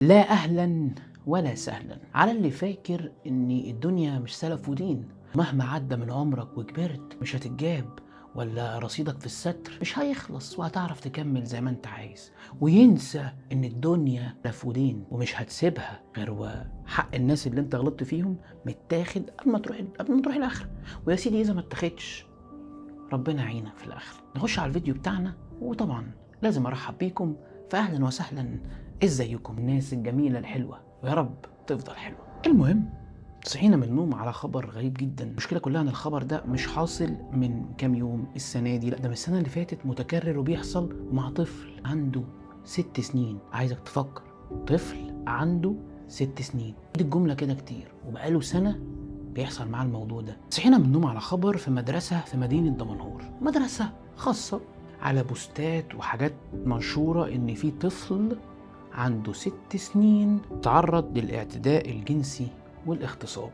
لا أهلا ولا سهلا على اللي فاكر إن الدنيا مش سلف ودين. مهما عدى من عمرك وكبرت مش هتتجاب، ولا رصيدك في الستر مش هيخلص وهتعرف تكمل زي ما انت عايز، وينسى إن الدنيا سلف ودين ومش هتسيبها غير وحق الناس اللي انت غلطت فيهم متاخد قبل ما تروح الآخرة. ويا سيدي إذا ما اتاخدش ربنا يعينك في الآخرة. نخش على الفيديو بتاعنا، وطبعا لازم أرحب بيكم، فأهلا وسهلا. ازيكم الناس الجميلة الحلوة، ويا رب تفضل حلوة. المهم، صحينا من النوم على خبر غريب جدا. المشكلة كلها ان الخبر ده مش حاصل من كام يوم السنة دي، لا ده من السنة اللي فاتت متكرر وبيحصل مع طفل عنده 6 سنين. عايزك تفكر، طفل عنده 6 سنين. دي الجملة كده كتير وبقاله سنة بيحصل معاه الموضوع ده. صحينا من النوم على خبر في مدرسة في مدينة دمنهور، مدرسة خاصة، على بوستات وحاجات منشورة ان في طفل عنده 6 سنين تعرض للاعتداء الجنسي والاغتصاب.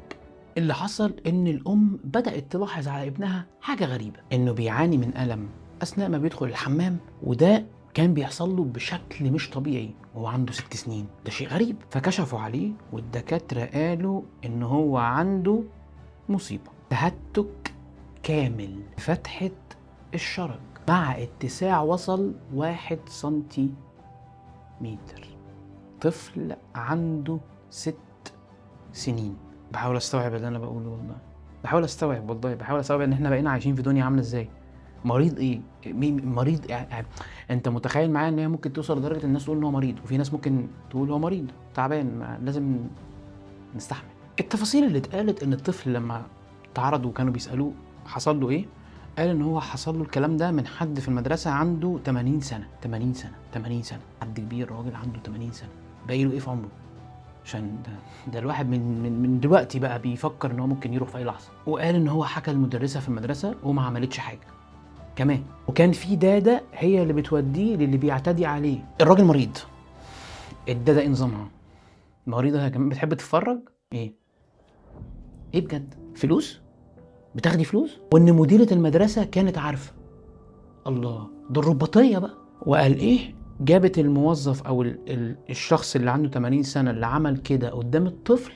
اللي حصل ان الام بدأت تلاحظ على ابنها حاجة غريبة، انه بيعاني من ألم اثناء ما بيدخل الحمام، وده كان بيحصل له بشكل مش طبيعي وهو عنده 6 سنين. ده شيء غريب. فكشفوا عليه والدكاترة قالوا ان هو عنده مصيبة، تهتك كامل في فتحة الشرج مع اتساع وصل 1 سنتيمتر. طفل عنده 6 سنين. بحاول استوعب اللي انا بقوله والله، بحاول استوعب ان احنا بقينا عايشين في دنيا عامله ازاي. مريض ايه؟ مين مريض يعني؟ انت متخيل معايا ان هي ممكن توصل لدرجه الناس تقول ان هو مريض، وفي ناس ممكن تقول هو مريض تعبان، لازم نستحمل. التفاصيل اللي اتقالت ان الطفل لما تعرض وكانوا بيسالوه حصل له ايه، قال ان هو حصل له الكلام ده من حد في المدرسه عنده 80 سنه. 80 سنه، حد كبير، راجل عنده 80 سنه. باقي له ايه في عمره؟ عشان ده الواحد من دلوقتي بقى بيفكر ان هو ممكن يروح في اي لحظه. وقال ان هو حكى المدرسه في المدرسه وما عملتش حاجه كمان، وكان في داده هي اللي بتوديه للي بيعتدي عليه. الراجل مريض، الداده ايه نظامها؟ مريضه هي كمان بتحب تتفرج؟ ايه بجد؟ فلوس؟ بتاخدي فلوس؟ وان مديره المدرسه كانت عارفه. الله، ده الرباطيه بقى. وقال ايه؟ جابت الموظف او الشخص اللي عنده 80 سنه اللي عمل كده قدام الطفل،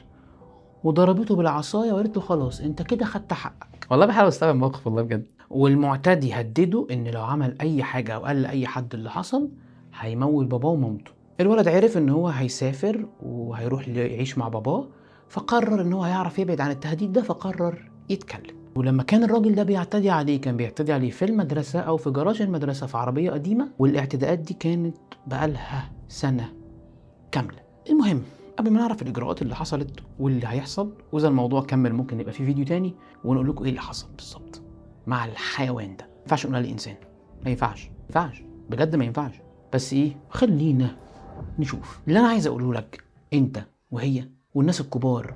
وضربته بالعصايه وقالت له خلاص انت كده خدت حقك. والله بحاول استوعب الموقف والله بجد. والمعتدي هدده ان لو عمل اي حاجه او قال لاي حد اللي حصل هيموت باباه ومامته. الولد عرف ان هو هيسافر وهيروح يعيش مع باباه، فقرر ان هو هيعرف يبعد عن التهديد ده، فقرر يتكلم. ولما كان الراجل ده بيعتدي عليه، كان بيعتدي عليه في المدرسة أو في جراج المدرسة في عربية قديمة، والاعتداءات دي كانت بقالها سنة كاملة. المهم، قبل ما نعرف الإجراءات اللي حصلت واللي هيحصل، وإذا الموضوع كمل ممكن يبقى في فيديو تاني ونقول لكم إيه اللي حصل بالظبط مع الحيوان ده. ما ينفعش نقول عليه إنسان، ما ينفعش بجد ما ينفعش. بس إيه، خلينا نشوف اللي أنا عايز أقوله لك. أنت وهي والناس الكبار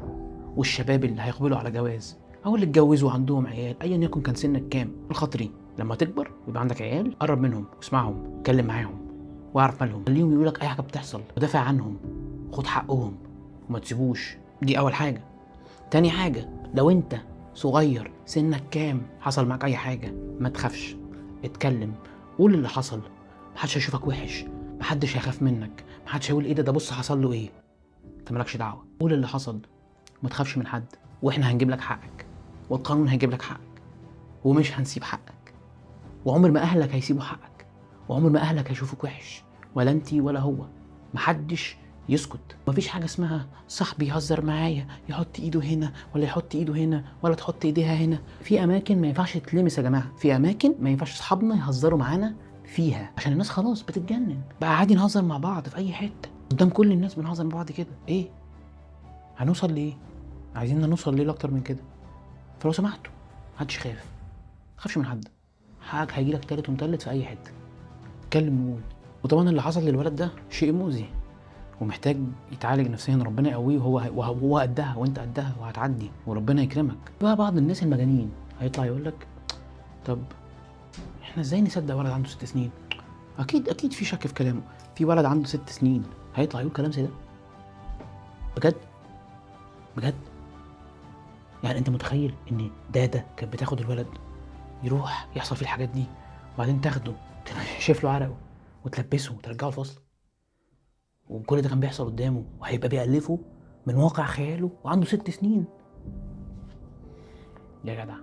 والشباب اللي هيقبلوا على جواز او اللي اتجوزوا عندهم عيال، ايا يكن كان سنك كام، الخاطرين لما تكبر ويبقى عندك عيال، قرب منهم واسمعهم، اتكلم معاهم واعرف مالهم، خليهم يقولوا لك اي حاجه بتحصل، ودافع عنهم، خد حقهم وما تسيبوش. دي اول حاجه. تاني حاجه، لو انت صغير سنك كام حصل معاك اي حاجه، ما تخافش، اتكلم، قول اللي حصل. محدش هيشوفك وحش، محدش هيخاف منك، محدش هيقول ايه ده بص حصل له ايه. انت مالكش دعوه، قول اللي حصل، ما تخافش من حد، واحنا هنجيب لك حقك، والقانون هيجيب لك حقك، ومش هنسيب حقك، وعمر ما اهلك هيسيبوا حقك، وعمر ما اهلك هيشوفوك وحش، ولا انتي ولا هو. محدش يسكت. مفيش حاجه اسمها صاحبي يهزر معايا يحط ايده هنا ولا يحط ايده هنا ولا تحط ايديها هنا. في اماكن ما ينفعش تتلمس يا جماعه، في اماكن ما ينفعش اصحابنا يهزروا معانا فيها، عشان الناس خلاص بتتجنن. بقى عادي نهزر مع بعض في اي حته قدام كل الناس، بنهزر مع بعض كده. ايه هنوصل لايه؟ عايزيننا نوصل ليه اكتر من كده؟ فلو سمحتوا محدش خاف، متخافش من حد، حقك هيجيلك تالت ومتلت في اي حته. اتكلم وقول. وطبعا اللي حصل للولد ده شيء مؤذي ومحتاج يتعالج نفسيا، ربنا يقويه، وهو قدها وانت قدها وهتعدي وربنا يكرمك. بقى بعض الناس المجانين هيطلع يقول لك طب احنا ازاي نصدق ولد عنده 6 سنين؟ اكيد في شك في كلامه. في ولد عنده 6 سنين هيطلع يقول كلام زي ده؟ بجد يعني انت متخيل ان دادا كانت بتاخد الولد يروح يحصل فيه الحاجات دي، وبعدين تاخده تنشف له عرقه وتلبسه وترجعه الفصل؟ وكل ده كان بيحصل قدامه وهيبقى بيألفه من واقع خياله وعنده 6 سنين. يا جدع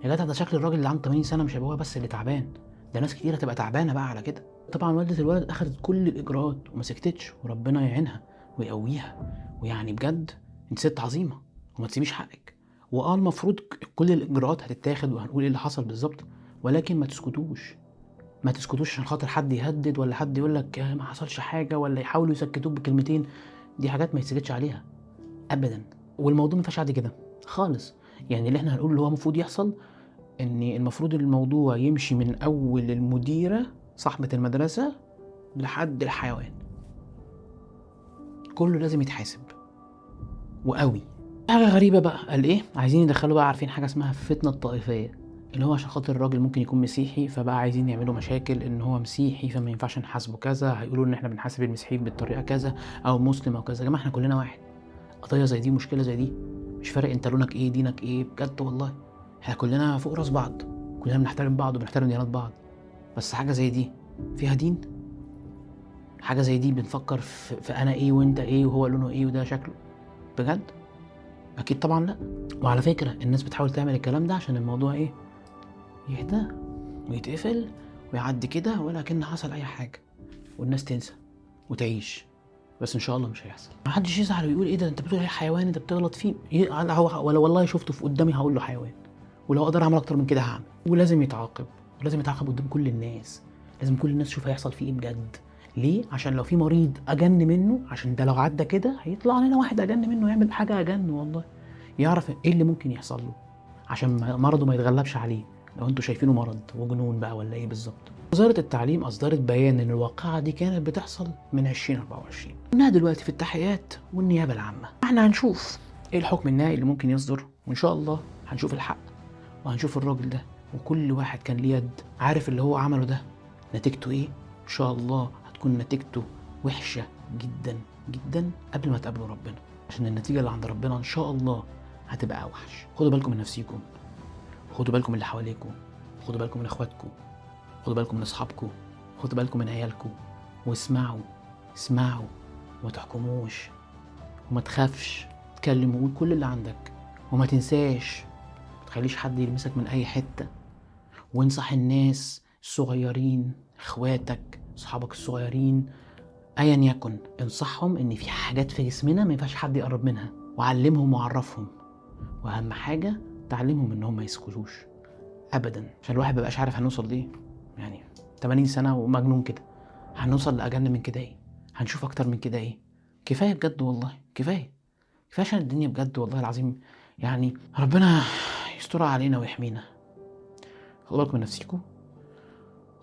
يا جدع، ده شكل الراجل اللي عنده 80 سنة مش هيبقى هو بس اللي تعبان، ده ناس كتير هتبقى تعبانة بقى على كده. طبعا والدة الولد أخدت كل الإجراءات وما سكتتش، وربنا يعينها ويقويها. ويعني بجد انت ست عظيمة وما تسيبيش حقك. المفروض كل الإجراءات هتتاخد وهنقول ايه اللي حصل بالظبط، ولكن ما تسكتوش. ما تسكتوش عشان خاطر حد يهدد ولا حد يقول لك ما حصلش حاجة ولا يحاولوا يسكتوك بكلمتين. دي حاجات ما يتسكتش عليها أبدا. والموضوع ما ينفعش عادي كده خالص. يعني اللي احنا هنقول اللي هو المفروض يحصل ان المفروض الموضوع يمشي من اول المديرة صاحبة المدرسة لحد الحيوان، كله لازم يتحاسب وقوي. حاجة غريبة بقى، قال ايه عايزين يدخلوا بقى، عارفين حاجة اسمها فتنة الطائفية، اللي هو عشان خاطر الراجل ممكن يكون مسيحي فبقى عايزين يعملوا مشاكل ان هو مسيحي فما ينفعش نحاسبه كذا، هيقولوا ان احنا بنحاسب المسيحيين بالطريقة كذا او مسلم او كذا. يا جماعة احنا كلنا واحد. قضية زي دي مشكلة زي دي مش فارق انت لونك ايه دينك ايه، بجد والله احنا كلنا فوق راس بعض، كلنا بنحترم بعض وبنحترم ديانات بعض. بس حاجة زي دي فيها دين؟ حاجة زي دي بنفكر في انا ايه وانت ايه وهو لونه ايه وده شكله؟ بجد اكيد طبعا لا. وعلى فكرة الناس بتحاول تعمل الكلام ده عشان الموضوع ايه، يهدى ويتقفل ويعدي كده ولا كأن حصل اي حاجة والناس تنسى وتعيش. بس ان شاء الله مش هيحصل. ما حدش يزعل ويقول ايه ده انت بتقول عليه حيوان انت بتغلط فيه، ولا والله شفته في قدامي هقول له حيوان، ولو اقدر اعمل اكتر من كده هعمل. ولازم يتعاقب، ولازم يتعاقب قدام كل الناس، لازم كل الناس تشوف هيحصل فيه ايه بجد. ليه؟ عشان لو في مريض اجن منه، عشان ده لو عدى كده هيطلع لنا واحد اجن منه يعمل حاجه اجن والله، يعرف ايه اللي ممكن يحصل له عشان مرضه ما يتغلبش عليه. لو انتوا شايفينه مرض وجنون بقى ولا ايه بالظبط. وزارة التعليم أصدرت بيان إن الواقعة دي كانت بتحصل من 2024، إنها دلوقتي في التحقيقات والنيابة العامة. إحنا هنشوف إيه الحكم النهائي اللي ممكن يصدر، وإن شاء الله هنشوف الحق وهنشوف الراجل ده وكل واحد كان ليه يد عارف اللي هو عمله ده نتيجته إيه. إن شاء الله هتكون نتيجته وحشة جدا جدا قبل ما تقابلوا ربنا، عشان النتيجة اللي عند ربنا إن شاء الله هتبقى أوحش. خدوا بالكم من نفسيكم، خدوا بالكم من اللي حواليكم، خدوا بالكم من إخواتكم، خدوا بالكم من اصحابكم، خدوا بالكم من عيالكم، واسمعوا اسمعوا وما تحكموش وما تخافش، اتكلم وقول كل اللي عندك وما تنساش، ما تخليش حد يلمسك من اي حتة. وانصح الناس الصغيرين، اخواتك، اصحابك الصغيرين، ايا يكن، انصحهم ان في حاجات في جسمنا ما ينفعش حد يقرب منها، وعلمهم وعرفهم. واهم حاجة تعلمهم انهم ما يسكتوش ابدا، عشان الواحد مبقاش عارف هنوصل ليه. يعني 80 سنة ومجنون كده، هنوصل لأجل من كده ايه؟ هنشوف أكتر من كده ايه؟ كفاية بجد والله، كفاية عشان الدنيا بجد والله العظيم. يعني ربنا يسترها علينا ويحمينا. خدوا بالكم من نفسيكم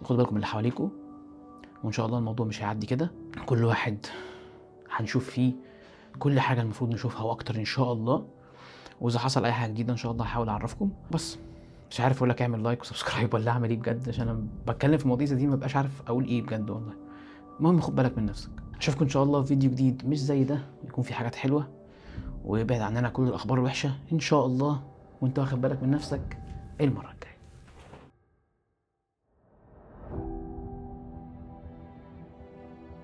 وخدوا بالكم من اللي حواليكم، وإن شاء الله الموضوع مش هيعدي كده. كل واحد هنشوف فيه كل حاجة المفروض نشوفها وأكتر إن شاء الله. وإذا حصل أي حاجة جديدة إن شاء الله هحاول أعرفكم. بس مش عارف اقول لك اعمل لايك وسبسكرايب ولا اعمل ايه بجد، عشان انا بتكلم في مواضيع دي ما بقاش عارف اقول ايه بجد والله. المهم خد بالك من نفسك. اشوفكم ان شاء الله في فيديو جديد مش زي ده، يكون في حاجات حلوه ويبعد عننا كل الاخبار الوحشه ان شاء الله، وانت واخد بالك من نفسك المره الجايه.